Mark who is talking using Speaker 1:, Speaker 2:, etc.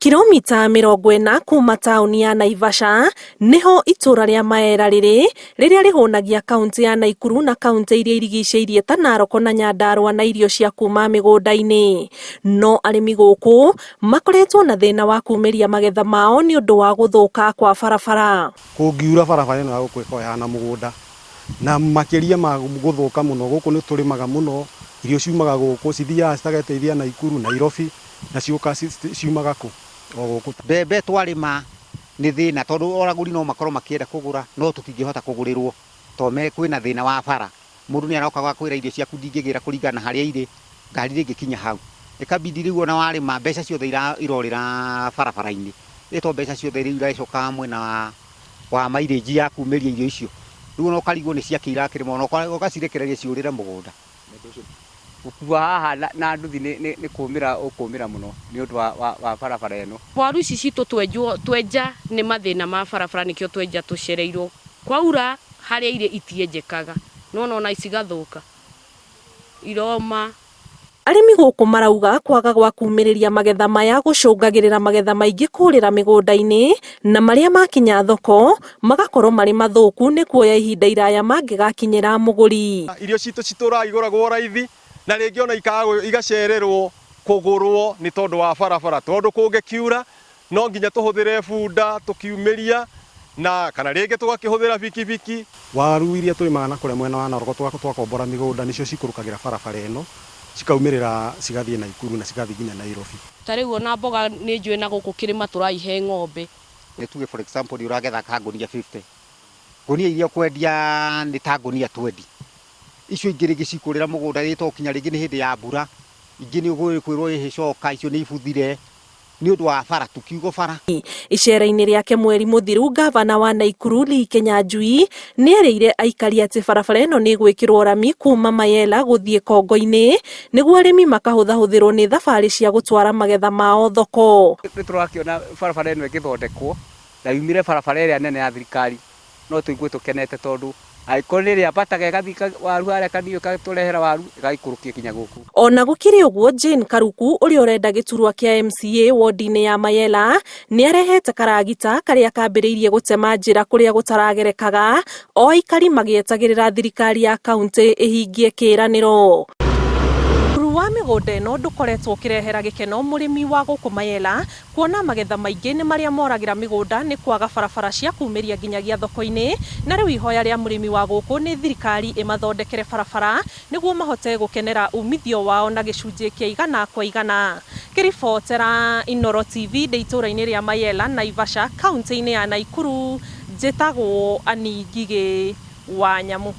Speaker 1: Kilomita 40 kuma tauni ya Naivasha niho itura ria Maera riria rihunagia kaunti ya Naikuru na kaunti iria irigiceirie ta Narok na Nyandarua na irio cia kuma migunda-ini. No arimi guku makoretwo na thina wa kumeria magetha mao ni undu wa guthuka kwa barabara.
Speaker 2: Kungiura barabara ino guku ikoyana mugunda na makiria ma guthuka muno guku ni turimaga muno irio ciumaga guku cithiaga citageteithia Naikuru Nairobi na ciuka ciumaga ku oguku.
Speaker 3: Mbembe twarima ni thina tondu oraguri no makorwo makienda kugura no tutingihota kugurirwo to me kwina thina wa bara. Mundu ni aroka gwakwira irio ciaku ndingigira kuringana haria iri ngari ringikinya hau ikabidi riu ona warima mbeca ciothe irorira barabara-ini ito mbeca ciothe riu iracoka mwena wa mileage ya kumeria irio icio riu no karigwo ni ciakira kirimo no ugacirekereria ciurire mugunda
Speaker 4: ukua haha na nduthi ni kumira ukumira muno ni undu wa barabara eno.
Speaker 5: Waru ici citu twenja ni mathina ma barabara nikio twenja tucereirwo kwaura haria ire itienjekaga no na icigathuka iroma.
Speaker 1: Arimi guku marauga kwaga gwa kumiriria magetha maya gucungagirira magetha maingi kurira migunda-ini na maria makinya thoko magakorwo mari mathuku ni kuoya ihinda iraya mangigakinyira muguri.
Speaker 6: Irio citu citura iguragwo raithi na ringi ona igacererwo kugurwo ni tondu wa barabara tondu kungikiura no nginya tuhuthire bunda tukiumiria na kana ringi tugakihuthira bikibiki.
Speaker 2: Waru iria turimaga na kuria mwena wa Narok twakombora migunda nicio cikurukagirira barabara eno cikaumirira cigathie Naikuru na cigathie nginya Nairobi.
Speaker 5: Tariu ona mboga ni njue na guku kirima turaihe ng'ombe
Speaker 3: ni tuge for example uragetha kangunia 50 gunia iria kwendia ni ta gunia 20 icio ingĩ rĩngĩ cikurĩra mũgũnda rĩtokinya rĩngĩ nĩ hĩndĩ ya mbura ingĩ nĩ ũgwĩrwo icoka icio nĩ ibuthire ni undu wa bara tukiugo bara.
Speaker 1: Icera-ini riake mweri muthiru gavana wa Naikuru Lee Kinyanjui ni erire aikari ati barabara ino ni gwikirwo rami kuma Mayela guthie Kongo-ini niguo arimi makahuthahũthĩrwo ni thabari cia gutwara magetha mao thoko.
Speaker 4: Turakiona barabara ino igithondekwo na yumire barabara ĩrĩa nene ya thirikari no tuigue tukenete tondu aikorire apataga gathika waru haria kanio katurehera waru gaikurukia kinya guku.
Speaker 1: Ona gukiri uguo Jane Karuku uri urenda giturwa kia MCA ward-ini ya Mayela ni arehete karagita karia kambiriirie gutema njira kuria gutaragerekaga o aikari magietagirira thirikari ya kaunti ihingie kiraniro. Wa migunda ino ndukoretwo ukirehera gikeno murimi wa guku Mayela kuona magetha maingi ni maria moragira migunda ni kwaga barabara cia kumeria nginyagia thoko-ini na riu ihoya ria murimi wa guku ni thirikari imathondekere barabara niguo mahote gukenera umithio wao na gicunji kia igana kwa igana. Kiribotera Inooro TV ndeitũra-ini ria Mayela Naivasha kaunti-ini ya Naikuru njitagwo Ani Ngigĩ wa Nyamu.